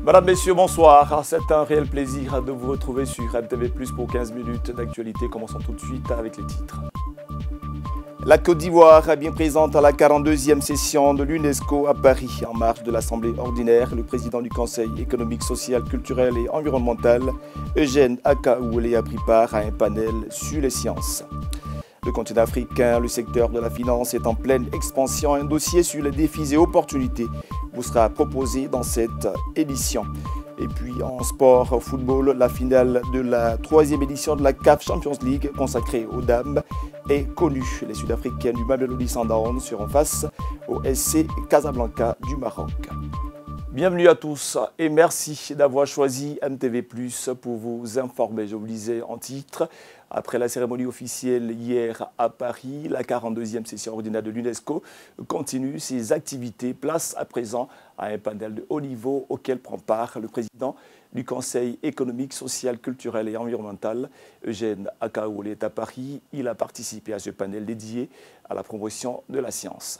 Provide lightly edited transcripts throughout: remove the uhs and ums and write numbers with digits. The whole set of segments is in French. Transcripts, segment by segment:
Madame, Messieurs, bonsoir. C'est un réel plaisir de vous retrouver sur MTV+ pour 15 minutes d'actualité. Commençons tout de suite avec les titres. La Côte d'Ivoire est bien présente à la 42e session de l'UNESCO à Paris. En marge de l'Assemblée ordinaire, le président du Conseil économique, social, culturel et environnemental, Eugène Akaoulé, a pris part à un panel sur les sciences. Le continent africain, le secteur de la finance est en pleine expansion. Un dossier sur les défis et opportunités vous sera proposé dans cette édition. Et puis en sport, football, la finale de la 3e édition de la CAF Champions League consacrée aux dames est connue. Les Sud-Africaines du Mamelodi Sundowns seront face au SC Casablanca du Maroc. Bienvenue à tous et merci d'avoir choisi MTV+ pour vous informer. Je vous lisais en titre. Après la cérémonie officielle hier à Paris, la 42e session ordinaire de l'UNESCO continue ses activités. Place à présent à un panel de haut niveau auquel prend part le président du Conseil économique, social, culturel et environnemental, Eugène Akaoulé, est à Paris. Il a participé à ce panel dédié à la promotion de la science.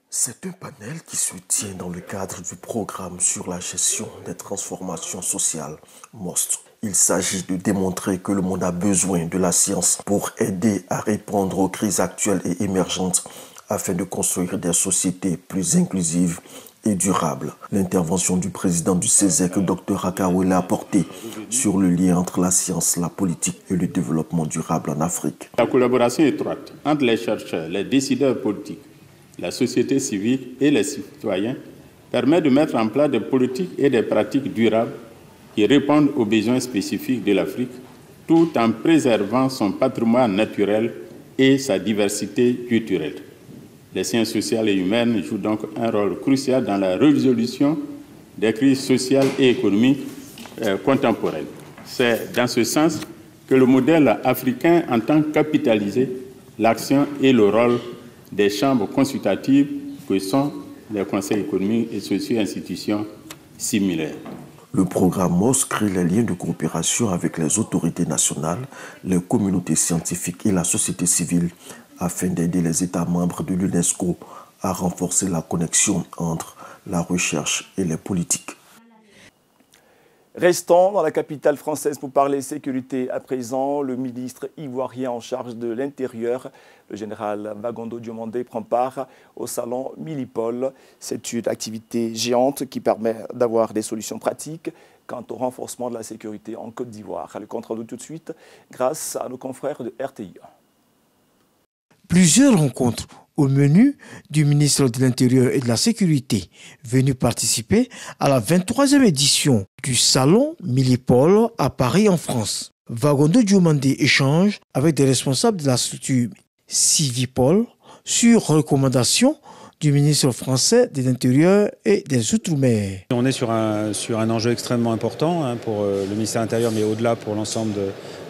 C'est un panel qui se tient dans le cadre du programme sur la gestion des transformations sociales, MOST. Il s'agit de démontrer que le monde a besoin de la science pour aider à répondre aux crises actuelles et émergentes afin de construire des sociétés plus inclusives et durables. L'intervention du président du CESEC, Dr Akaoulé, a porté sur le lien entre la science, la politique et le développement durable en Afrique. La collaboration étroite entre les chercheurs, les décideurs politiques, la société civile et les citoyens permet de mettre en place des politiques et des pratiques durables qui répondent aux besoins spécifiques de l'Afrique, tout en préservant son patrimoine naturel et sa diversité culturelle. Les sciences sociales et humaines jouent donc un rôle crucial dans la résolution des crises sociales et économiques contemporaines. C'est dans ce sens que le modèle africain entend capitaliser l'action et le rôle des chambres consultatives que sont les conseils économiques et sociaux et institutions similaires. Le programme MOST crée les liens de coopération avec les autorités nationales, les communautés scientifiques et la société civile afin d'aider les États membres de l'UNESCO à renforcer la connexion entre la recherche et les politiques. Restons dans la capitale française pour parler sécurité à présent. Le ministre ivoirien en charge de l'Intérieur, le général Vagondo Diomandé, prend part au salon Milipol. C'est une activité géante qui permet d'avoir des solutions pratiques quant au renforcement de la sécurité en Côte d'Ivoire. Le compte rendu tout de suite grâce à nos confrères de RTI. Plusieurs rencontres au menu du ministre de l'Intérieur et de la Sécurité, venu participer à la 23e édition du Salon Milipol à Paris en France. Vagondo Diomandé échange avec des responsables de la structure Civipol sur recommandation du ministre français de l'Intérieur et des Outre-mer. On est sur un enjeu extrêmement important pour le ministère de l'Intérieur, mais au-delà pour l'ensemble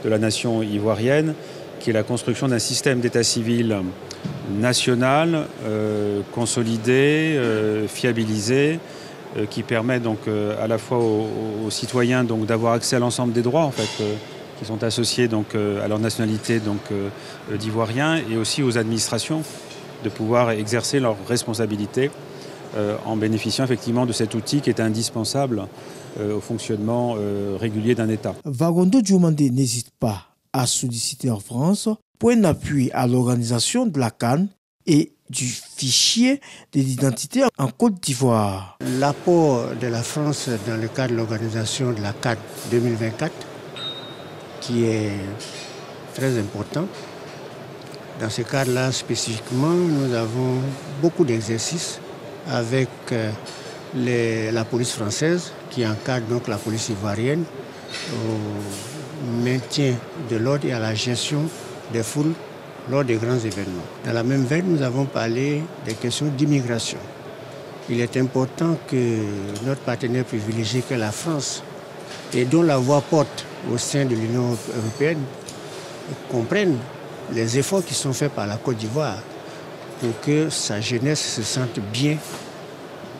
de la nation ivoirienne, qui est la construction d'un système d'état civil national, consolidé, fiabilisé, qui permet donc à la fois aux citoyens donc d'avoir accès à l'ensemble des droits en fait, qui sont associés donc à leur nationalité donc d'ivoiriens, et aussi aux administrations de pouvoir exercer leurs responsabilités en bénéficiant effectivement de cet outil qui est indispensable au fonctionnement régulier d'un État. Vagondo Diomandé n'hésite pas à solliciter en France pour un appui à l'organisation de la CAN et du fichier de l'identité en Côte d'Ivoire. L'apport de la France dans le cadre de l'organisation de la CAN 2024, qui est très important. Dans ce cadre-là, spécifiquement, nous avons beaucoup d'exercices avec la police française qui encadre donc la police ivoirienne au maintien de l'ordre et à la gestion des foules lors des grands événements. Dans la même veine, nous avons parlé des questions d'immigration. Il est important que notre partenaire privilégié, que la France, et dont la voix porte au sein de l'Union européenne, comprenne les efforts qui sont faits par la Côte d'Ivoire pour que sa jeunesse se sente bien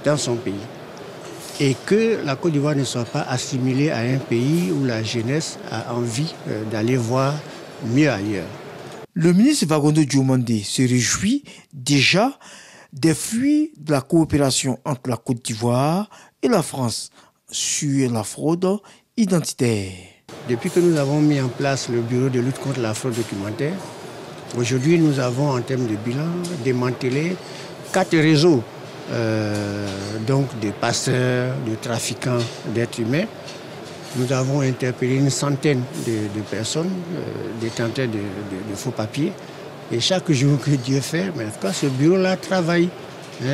dans son pays. Et que la Côte d'Ivoire ne soit pas assimilée à un pays où la jeunesse a envie d'aller voir mieux ailleurs. Le ministre Vagondo Diomandé se réjouit déjà des fruits de la coopération entre la Côte d'Ivoire et la France sur la fraude identitaire. Depuis que nous avons mis en place le bureau de lutte contre la fraude documentaire, aujourd'hui nous avons en termes de bilan démantelé 4 réseaux donc de passeurs, de trafiquants d'êtres humains. Nous avons interpellé une centaine de personnes détenteurs de faux papiers. Et chaque jour que Dieu fait, mais en tout cas, ce bureau-là travaille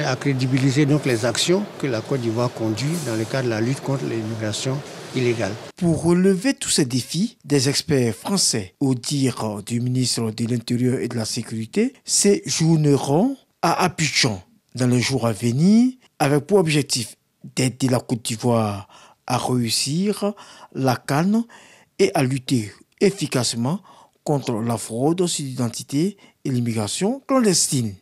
à crédibiliser donc les actions que la Côte d'Ivoire conduit dans le cadre de la lutte contre l'immigration illégale. Pour relever tous ces défis, des experts français, au dire du ministre de l'Intérieur et de la Sécurité, séjourneront à Abidjan dans les jours à venir, avec pour objectif d'aider la Côte d'Ivoire à réussir la CAN et à lutter efficacement contre la fraude sur l'identité et l'immigration clandestine.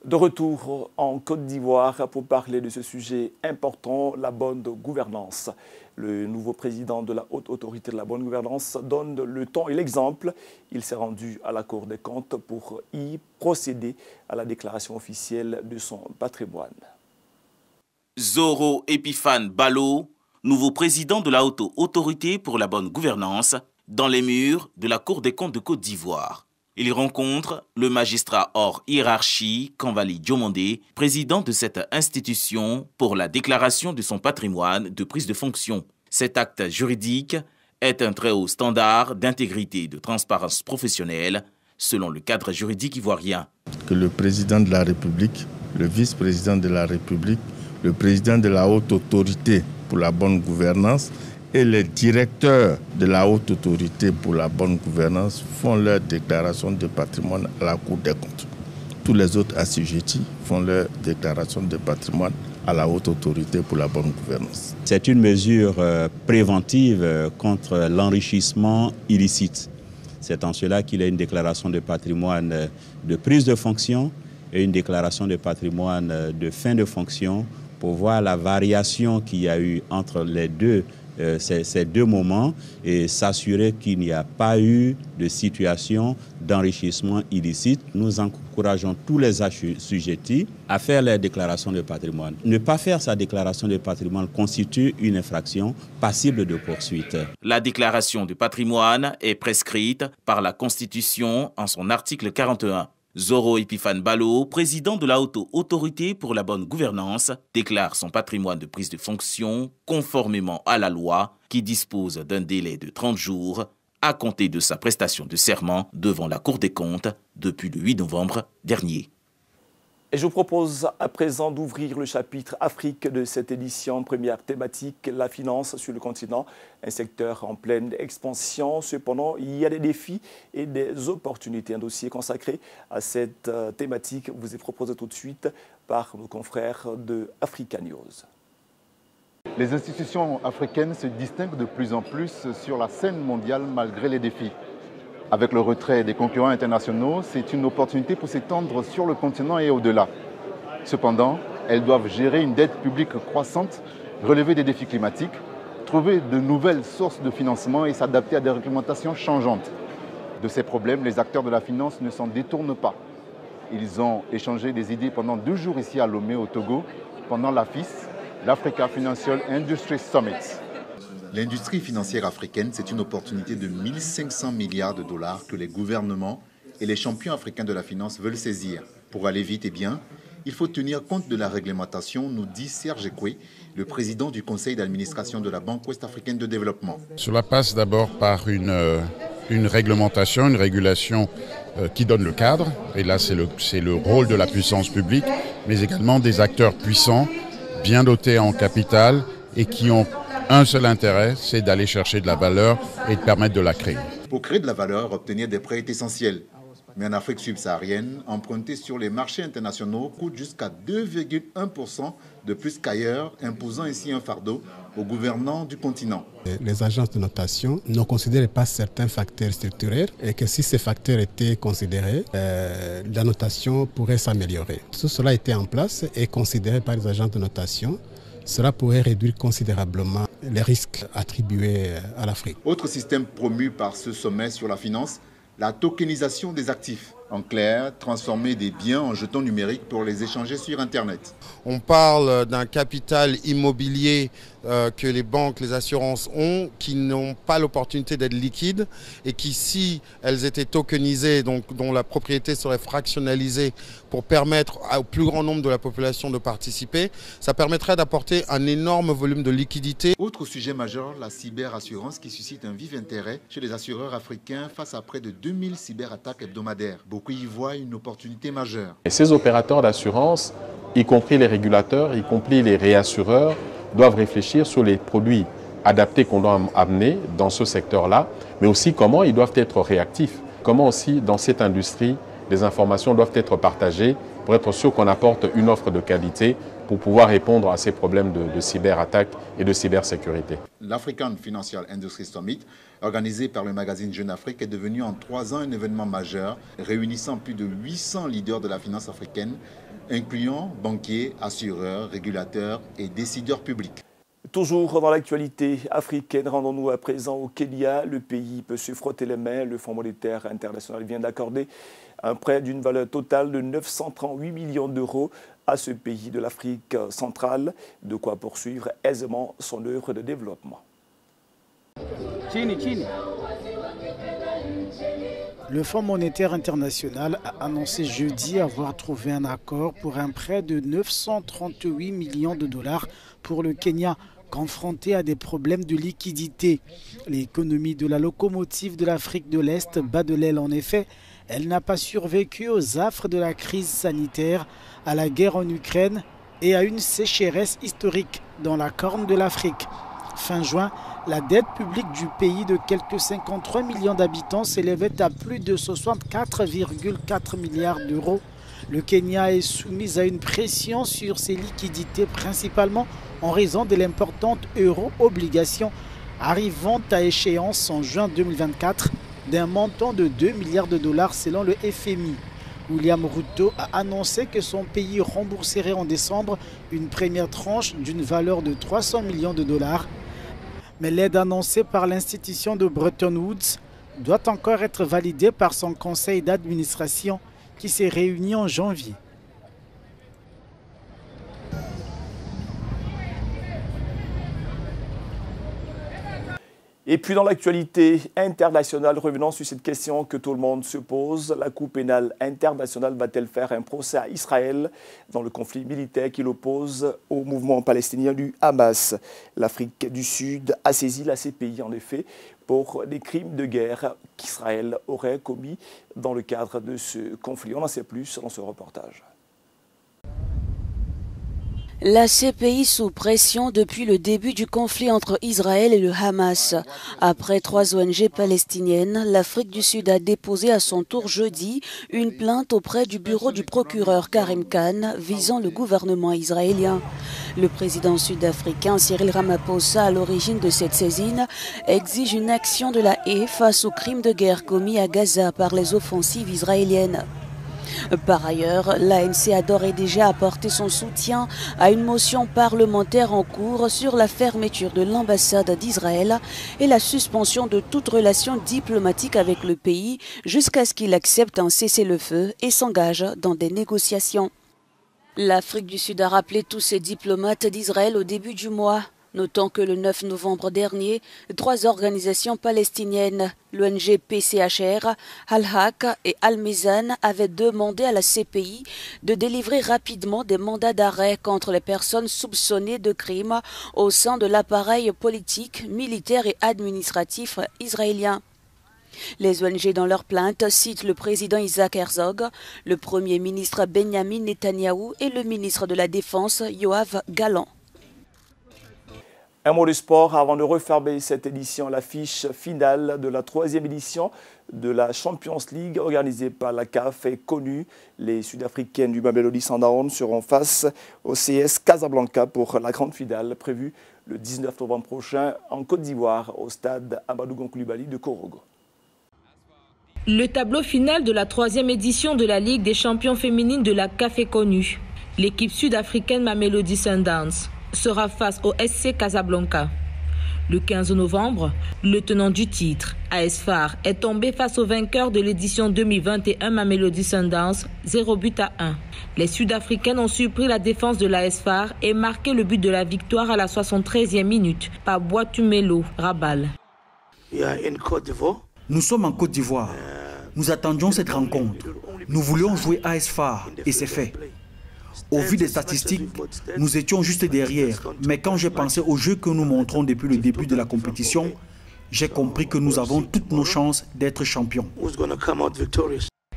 De retour en Côte d'Ivoire pour parler de ce sujet important, la bonne gouvernance. Le nouveau président de la Haute Autorité de la bonne gouvernance donne le ton et l'exemple. Il s'est rendu à la Cour des comptes pour y procéder à la déclaration officielle de son patrimoine. Zoro Epiphane Ballo, nouveau président de la Haute Autorité pour la bonne gouvernance, dans les murs de la Cour des comptes de Côte d'Ivoire. Il rencontre le magistrat hors hiérarchie, Kanvali Diomandé, président de cette institution pour la déclaration de son patrimoine de prise de fonction. Cet acte juridique est un très haut standard d'intégrité et de transparence professionnelle, selon le cadre juridique ivoirien. Que le président de la République, le vice-président de la République, le président de la Haute Autorité pour la bonne gouvernance et les directeurs de la Haute Autorité pour la bonne gouvernance font leur déclaration de patrimoine à la Cour des comptes. Tous les autres assujettis font leur déclaration de patrimoine à la Haute Autorité pour la bonne gouvernance. C'est une mesure préventive contre l'enrichissement illicite. C'est en cela qu'il y a une déclaration de patrimoine de prise de fonction et une déclaration de patrimoine de fin de fonction pour voir la variation qu'il y a eu entre les deux ces deux moments et s'assurer qu'il n'y a pas eu de situation d'enrichissement illicite. Nous encourageons tous les assujettis à faire leur déclaration de patrimoine. Ne pas faire sa déclaration de patrimoine constitue une infraction passible de poursuite. La déclaration de patrimoine est prescrite par la Constitution en son article 41. Zoro Epiphane Ballo, président de la Haute Autorité pour la bonne gouvernance, déclare son patrimoine de prise de fonction conformément à la loi qui dispose d'un délai de 30 jours à compter de sa prestation de serment devant la Cour des comptes depuis le 8 novembre dernier. Et je vous propose à présent d'ouvrir le chapitre Afrique de cette édition. Première thématique, la finance sur le continent, un secteur en pleine expansion. Cependant, il y a des défis et des opportunités. Un dossier consacré à cette thématique vous est proposé tout de suite par nos confrères de Africa News. Les institutions africaines se distinguent de plus en plus sur la scène mondiale malgré les défis. Avec le retrait des concurrents internationaux, c'est une opportunité pour s'étendre sur le continent et au-delà. Cependant, elles doivent gérer une dette publique croissante, relever des défis climatiques, trouver de nouvelles sources de financement et s'adapter à des réglementations changeantes. De ces problèmes, les acteurs de la finance ne s'en détournent pas. Ils ont échangé des idées pendant 2 jours ici à Lomé, au Togo, pendant l'AFIS, l'Africa Financial Industry Summit. L'industrie financière africaine, c'est une opportunité de 1500 milliards de dollars que les gouvernements et les champions africains de la finance veulent saisir. Pour aller vite et bien, il faut tenir compte de la réglementation, nous dit Serge Ekwe, le président du conseil d'administration de la Banque ouest-africaine de développement. Cela passe d'abord par une réglementation, une régulation qui donne le cadre, et là c'est le rôle de la puissance publique, mais également des acteurs puissants, bien dotés en capital et qui ont un seul intérêt, c'est d'aller chercher de la valeur et de permettre de la créer. Pour créer de la valeur, obtenir des prêts est essentiel. Mais en Afrique subsaharienne, emprunter sur les marchés internationaux coûte jusqu'à 2,1% de plus qu'ailleurs, imposant ainsi un fardeau aux gouvernants du continent. Les agences de notation ne considèrent pas certains facteurs structurels et que si ces facteurs étaient considérés, la notation pourrait s'améliorer. Tout cela était en place et considéré par les agences de notation. Cela pourrait réduire considérablement les risques attribués à l'Afrique. Autre système promu par ce sommet sur la finance, la tokenisation des actifs. En clair, transformer des biens en jetons numériques pour les échanger sur Internet. On parle d'un capital immobilier que les banques, les assurances ont, qui n'ont pas l'opportunité d'être liquides et qui, si elles étaient tokenisées, donc dont la propriété serait fractionnalisée pour permettre au plus grand nombre de la population de participer, ça permettrait d'apporter un énorme volume de liquidité. Autre sujet majeur, la cyberassurance qui suscite un vif intérêt chez les assureurs africains face à près de 2000 cyberattaques hebdomadaires. Beaucoup y voient une opportunité majeure. Et ces opérateurs d'assurance, y compris les régulateurs, y compris les réassureurs, doivent réfléchir sur les produits adaptés qu'on doit amener dans ce secteur-là, mais aussi comment ils doivent être réactifs, comment aussi dans cette industrie, les informations doivent être partagées pour être sûr qu'on apporte une offre de qualité pour pouvoir répondre à ces problèmes de cyberattaque et de cybersécurité. L'African Financial Industry Summit, organisé par le magazine Jeune Afrique, est devenu en 3 ans un événement majeur, réunissant plus de 800 leaders de la finance africaine, incluant banquiers, assureurs, régulateurs et décideurs publics. Toujours dans l'actualité africaine, rendons-nous à présent au Kenya. Le pays peut se frotter les mains. Le Fonds monétaire international vient d'accorder un prêt d'une valeur totale de 938 millions d'euros à ce pays de l'Afrique centrale, de quoi poursuivre aisément son œuvre de développement. Le Fonds monétaire international a annoncé jeudi avoir trouvé un accord pour un prêt de 938 millions de dollars pour le Kenya, confronté à des problèmes de liquidité. L'économie de la locomotive de l'Afrique de l'Est bat de l'aile en effet. Elle n'a pas survécu aux affres de la crise sanitaire, à la guerre en Ukraine et à une sécheresse historique dans la Corne de l'Afrique. Fin juin, la dette publique du pays de quelques 53 millions d'habitants s'élevait à plus de 64,4 milliards d'euros. Le Kenya est soumis à une pression sur ses liquidités, principalement en raison de l'importante euro-obligation arrivant à échéance en juin 2024 d'un montant de 2 milliards de dollars selon le FMI. William Ruto a annoncé que son pays rembourserait en décembre une première tranche d'une valeur de 300 millions de dollars. Mais l'aide annoncée par l'institution de Bretton Woods doit encore être validée par son conseil d'administration qui s'est réuni en janvier. Et puis dans l'actualité internationale, revenons sur cette question que tout le monde se pose. La Cour pénale internationale va-t-elle faire un procès à Israël dans le conflit militaire qui l'oppose au mouvement palestinien du Hamas? L'Afrique du Sud a saisi la CPI en effet pour des crimes de guerre qu'Israël aurait commis dans le cadre de ce conflit. On en sait plus dans ce reportage. La CPI sous pression depuis le début du conflit entre Israël et le Hamas. Après 3 ONG palestiniennes, l'Afrique du Sud a déposé à son tour jeudi une plainte auprès du bureau du procureur Karim Khan visant le gouvernement israélien. Le président sud-africain Cyril Ramaphosa, à l'origine de cette saisine, exige une action de la haie face aux crimes de guerre commis à Gaza par les offensives israéliennes. Par ailleurs, l'ANC a d'ores et déjà apporté son soutien à une motion parlementaire en cours sur la fermeture de l'ambassade d'Israël et la suspension de toute relation diplomatique avec le pays jusqu'à ce qu'il accepte un cessez-le-feu et s'engage dans des négociations. L'Afrique du Sud a rappelé tous ses diplomates d'Israël au début du mois. Notons que le 9 novembre dernier, 3 organisations palestiniennes, l'ONG PCHR, Al-Haq et Al-Mizan, avaient demandé à la CPI de délivrer rapidement des mandats d'arrêt contre les personnes soupçonnées de crimes au sein de l'appareil politique, militaire et administratif israélien. Les ONG dans leur plainte citent le président Isaac Herzog, le premier ministre Benjamin Netanyahou et le ministre de la Défense Yoav Gallant. Un mot de sport avant de refermer cette édition, l'affiche finale de la 3e édition de la Champions League organisée par la CAF est connue. Les Sud-Africaines du Mamelodi Sundowns seront face au CS Casablanca pour la grande finale prévue le 19 novembre prochain en Côte d'Ivoire au stade Amadou Gon Coulibaly de Korogo. Le tableau final de la 3e édition de la Ligue des champions féminines de la CAF est connu. L'équipe sud-africaine Mamelodi Sundowns sera face au SC Casablanca. Le 15 novembre, le tenant du titre, AS FAR, est tombé face au vainqueur de l'édition 2021 Mamelodi Sundowns, 0-1. Les Sud-Africaines ont surpris la défense de l'AS FAR et marqué le but de la victoire à la 73e minute par Boitumelo Rabal. Nous sommes en Côte d'Ivoire. Nous attendions cette rencontre. Nous voulions jouer AS FAR et c'est fait. Au vu des statistiques, nous étions juste derrière. Mais quand j'ai pensé au jeu que nous montrons depuis le début de la compétition, j'ai compris que nous avons toutes nos chances d'être champions.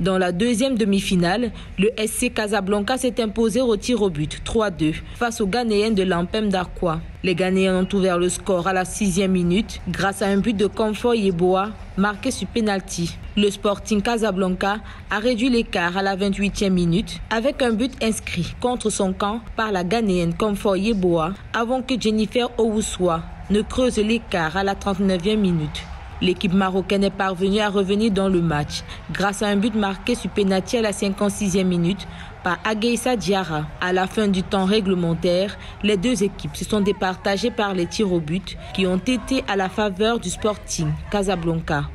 Dans la deuxième demi-finale, le SC Casablanca s'est imposé au tir au but 3-2 face aux Ghanéens de l'Ampem Darkwa. Les Ghanéens ont ouvert le score à la 6e minute grâce à un but de Comfort Yeboah marqué sur pénalty. Le Sporting Casablanca a réduit l'écart à la 28e minute avec un but inscrit contre son camp par la Ghanéenne Comfort Yeboah avant que Jennifer Owuswa ne creuse l'écart à la 39e minute. L'équipe marocaine est parvenue à revenir dans le match grâce à un but marqué sur pénalty à la 56e minute par Agueissa Diarra. À la fin du temps réglementaire, les deux équipes se sont départagées par les tirs au but qui ont été à la faveur du Sporting Casablanca.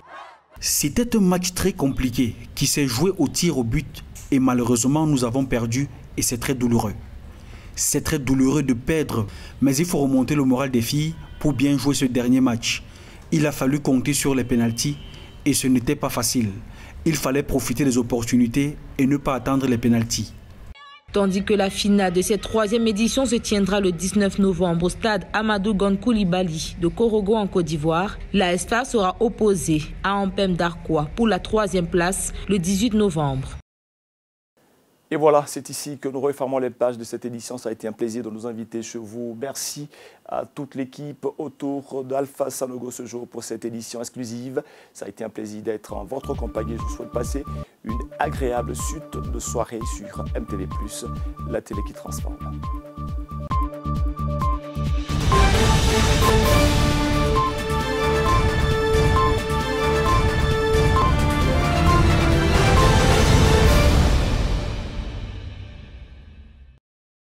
C'était un match très compliqué qui s'est joué au tir au but et malheureusement nous avons perdu et c'est très douloureux. C'est très douloureux de perdre, mais il faut remonter le moral des filles pour bien jouer ce dernier match. Il a fallu compter sur les pénaltys et ce n'était pas facile. Il fallait profiter des opportunités et ne pas attendre les pénaltys. Tandis que la finale de cette 3e édition se tiendra le 19 novembre au stade Amadou Gon Coulibaly de Korogo en Côte d'Ivoire, l'AS FAR sera opposée à Ampem Darkwa pour la 3e place le 18 novembre. Et voilà, c'est ici que nous refermons les pages de cette édition. Ça a été un plaisir de nous inviter chez vous. Merci à toute l'équipe autour d'Alpha Sanogo ce jour pour cette édition exclusive. Ça a été un plaisir d'être en votre compagnie. Je vous souhaite passer une agréable suite de soirée sur MTV+, la télé qui transforme.